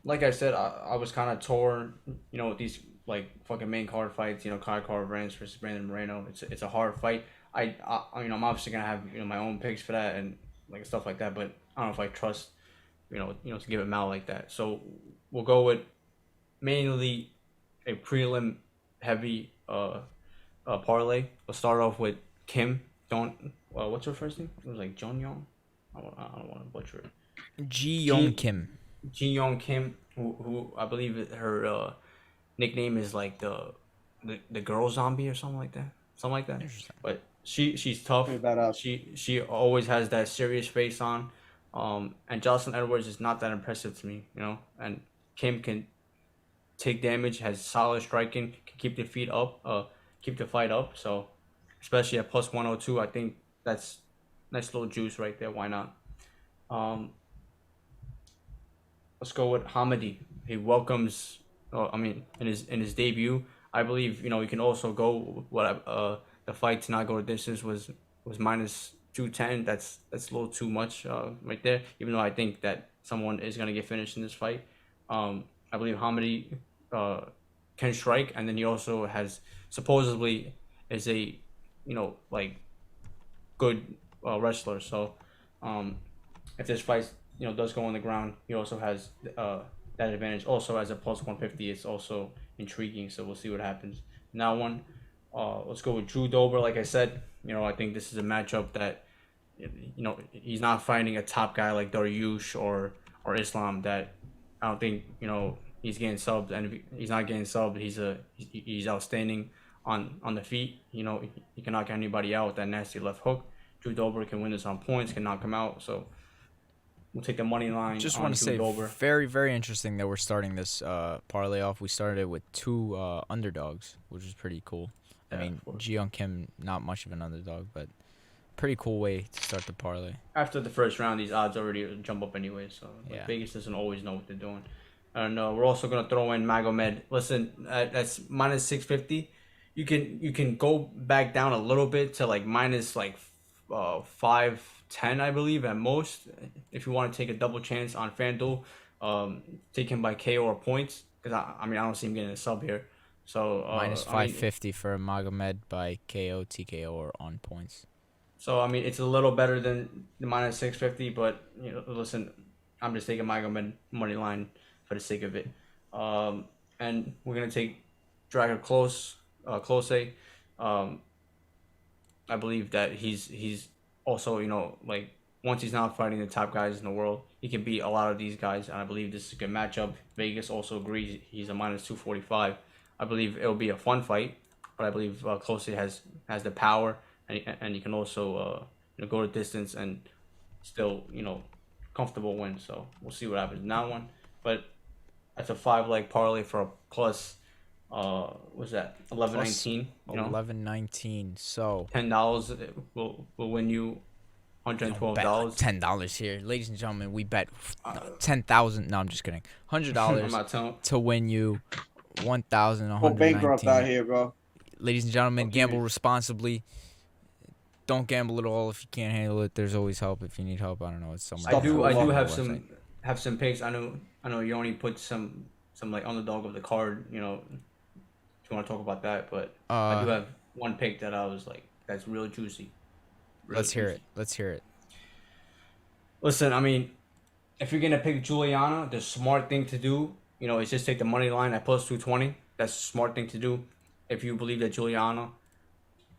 like I said, I was kind of torn. With these like fucking main card fights. Kai Kara-France versus Brandon Moreno. It's a hard fight. I'm obviously gonna have my own picks for that and like stuff like that. But I don't know if I trust to give him out like that. So we'll go with mainly a prelim heavy parlay. We'll start off with Kim. Don't what's her first name? It was like Jong Yong. I don't want to butcher it. Ji Yong Ji Kim. Ji Young Kim, who I believe her nickname is like the girl zombie or something like that. Something like that. Interesting. But she's tough. Pretty badass. She always has that serious face on. And Jocelyn Edwards is not that impressive to me. And Kim can take damage, has solid striking, can keep the feet up, keep the fight up. So especially at plus 102, I think that's nice little juice right there. Why not? Um, let's go with Hamadi. He welcomes. In his debut, I believe we can also go what the fight to not go to distance was minus 210. That's a little too much right there. Even though I think that someone is gonna get finished in this fight. I believe Hamadi can strike, and then he also has supposedly is a like good wrestler. So if this fight does go on the ground, he also has that advantage. Also as a plus 150, it's also intriguing. So we'll see what happens. Now let's go with Drew Dober. Like I said, I think this is a matchup that he's not fighting a top guy like Dariush or Islam that I don't think he's getting subbed, and if he's not getting subbed, he's outstanding on the feet. He can knock anybody out with that nasty left hook. Drew Dober can win this on points, can knock him out. So we'll take the money line Just on want to Drew say, Dober. very, very interesting that we're starting this parlay off. We started it with two underdogs, which is pretty cool. Yeah, I mean, Ji Young Kim, not much of an underdog, but pretty cool way to start the parlay. After the first round, these odds already jump up anyway. So Yeah. Vegas doesn't always know what they're doing. And we're also gonna throw in Magomed. Listen, that's minus 650. You can go back down a little bit to like minus like 510, I believe at most. If you want to take a double chance on FanDuel, take him by KO or points because I don't see him getting a sub here. So Minus 550 for Magomed by KO, TKO, or on points. it's a little better than the minus 650, but listen, I'm just taking Magomed money line for the sake of it. And we're gonna take Dragon Close. I believe that he's also like once he's not fighting the top guys in the world, he can beat a lot of these guys, and I believe this is a good matchup. Vegas also agrees he's a minus 245. I believe it'll be a fun fight, but I believe Close has the power, and he can also go the distance and still comfortable win. So we'll see what happens in that one. But that's a 5 leg parlay for a plus. What's that? 11.19. 11.19. So $10 will win you $112. $10 here, ladies and gentlemen. We bet 10,000. No, I'm just kidding. $100 to win you Go bankrupt out 1,119. here, bro. Ladies and gentlemen, Okay. gamble responsibly. Don't gamble at all if you can't handle it. There's always help if you need help. I don't know. It's somewhere. I do Stuff have website. some picks. I know you only put some like underdog of the card. If you want to talk about that, but I do have one pick that I was like that's real juicy. Let's hear it. Let's hear it. Listen, if you're gonna pick Juliana, the smart thing to do, is just take the money line at plus 220. That's the smart thing to do if you believe that Juliana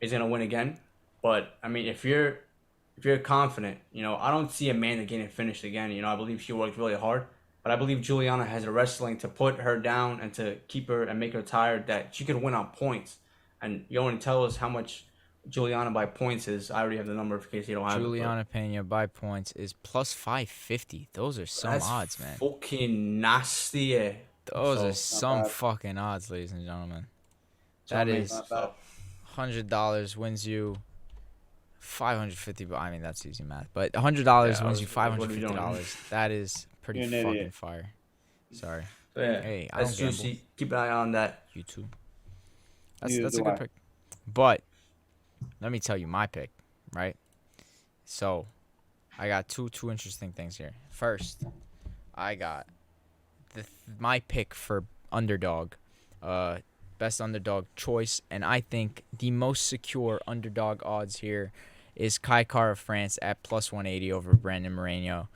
is gonna win again. But if you're confident, I don't see Amanda getting finished again. I believe she worked really hard, but I believe Juliana has the wrestling to put her down and to keep her and make her tired that she could win on points. And you only tell us how much Juliana by points is. I already have the number in case you don't have Juliana Pena by points is plus 550. Those are it. some That's odds, man. fucking nasty. Those are So, some bad. fucking odds, ladies and gentlemen. so That I mean, is Not bad. $100 wins you 550. But I mean that's easy math. But $100 Yeah, wins you what are we doing? $550. That is pretty You're an fucking idiot. fire. Sorry, So yeah, Hey, I that's don't gamble. juicy. Keep an eye on that. you too. That's Neither a do good I. pick. But let me tell you my pick, right? So I got two interesting things here. First, I got my pick for underdog, best underdog choice, and I think the most secure underdog odds here is Kai Kara France at plus 180 over Brandon Moreno.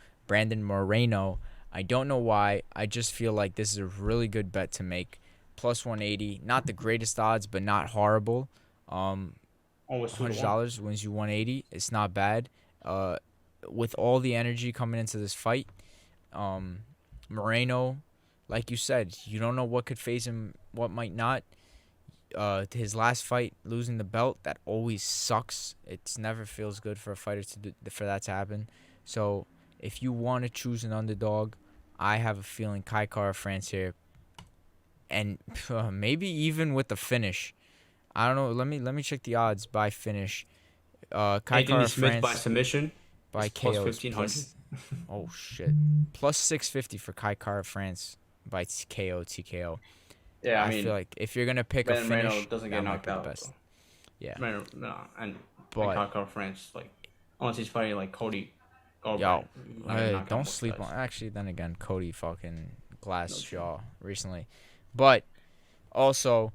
I don't know why. I just feel like this is a really good bet to make. Plus 180, not the greatest odds, but not horrible. $100 wins you 180. It's not bad. With all the energy coming into this fight, Moreno, like you said, you don't know what could phase him, what might not. His last fight, losing the belt, that always sucks. It never feels good for a fighter for that to happen. So if you want to choose an underdog, I have a feeling Kai Kara France here, and maybe even with the finish. I don't know. Let me check the odds by finish. Kai Kara Smith France by submission by plus KO 1500. Oh shit! Plus 650 for Kai Kara France by KO TKO. Yeah, I feel like if you're gonna pick a finish, Moreno doesn't get knocked out. Best. So. Yeah. No, and Kai Kara France, like unless he's fighting like Cody. Yo, don't sleep on. Actually, then again, Cody fucking glass jaw recently, but also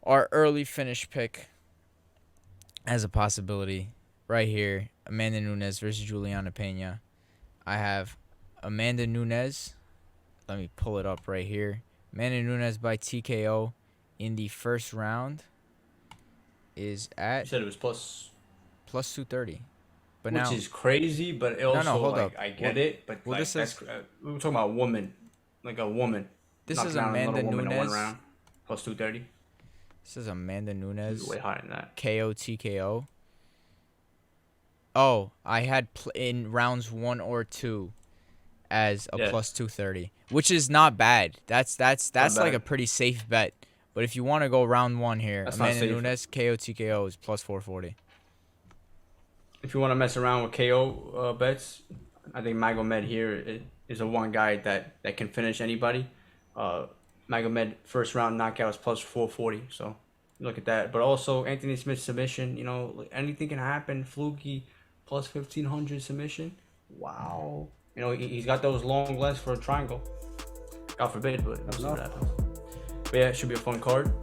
our early finish pick as a possibility right here: Amanda Nunes versus Juliana Pena. I have Amanda Nunes. Let me pull it up right here. Amanda Nunes by TKO in the first round is at. You said it was plus 230. But which now, is crazy, but it also hold up. I get it, but well, like that's we were talking about a woman, like a woman. This is Amanda Nunes. In 1 round, plus 230. This is Amanda Nunes. Way higher than that. KO TKO. Oh, I had in rounds 1 or 2 as a plus 230, which is not bad. That's like a pretty safe bet. But if you want to go round 1 here, that's Amanda Nunes KO TKO is plus 440. If you want to mess around with KO bets, I think Magomed here is a one guy that can finish anybody. Magomed first round knockout is plus 440, so look at that. But also Anthony Smith submission, anything can happen. Fluky plus 1500 submission. Wow. He's got those long legs for a triangle. God forbid, but we'll see what happens. But yeah, it should be a fun card.